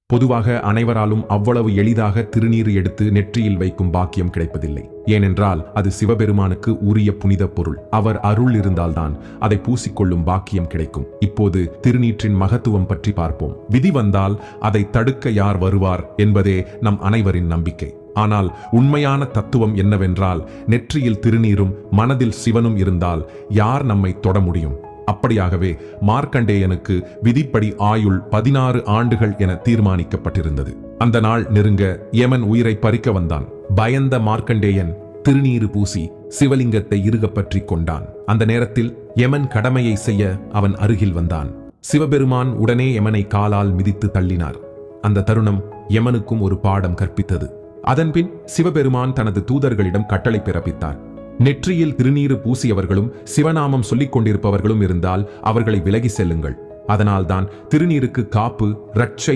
பொதுவாக அனைவராலும் அவ்வளவு எளிதாக திருநீறு எடுத்து நெற்றியில் வைக்கும் பாக்கியம் கிடைப்பதில்லை. ஏனென்றால் அது சிவபெருமானுக்கு உரிய புனித பொருள். அவர் அருள் இருந்தால்தான் அதை பூசிக்கொள்ளும் பாக்கியம் கிடைக்கும். இப்போது திருநீற்றின் மகத்துவம் பற்றி பார்ப்போம். விதி வந்தால் அதை தடுக்க யார் வருவார் என்பதே நம் அனைவரின் நம்பிக்கை. ஆனால் உண்மையான தத்துவம் என்னவென்றால், நெற்றியில் திருநீரும் மனதில் சிவனும் இருந்தால் யார் நம்மை தொட முடியும்? அப்படியாகவே மார்க்கண்டேயனுக்கு விதிப்படி ஆயுள் 16 ஆண்டுகள் என தீர்மானிக்கப்பட்டிருந்தது. அந்த நாள் நெருங்க யமன் உயிரை பறிக்க வந்தான். பயந்த மார்க்கண்டேயன் திருநீறு பூசி சிவலிங்கத்தை இறுக பற்றி கொண்டான். அந்த நேரத்தில் யமன் கடமையை செய்ய அவன் அருகில் வந்தான். சிவபெருமான் உடனே யமனை காலால் மிதித்து தள்ளினார். அந்த தருணம் யமனுக்கும் ஒரு பாடம் கற்பித்தது. அதன்பின் சிவபெருமான் தனது தூதர்களிடம் கட்டளை பிறப்பித்தார். நெற்றியில் திருநீறு பூசியவர்களும் சிவநாமம் சொல்லிக் கொண்டிருப்பவர்களும் இருந்தால் அவர்களை விலகி செல்லுங்கள். அதனால்தான் திருநீருக்கு காப்பு, ரட்சை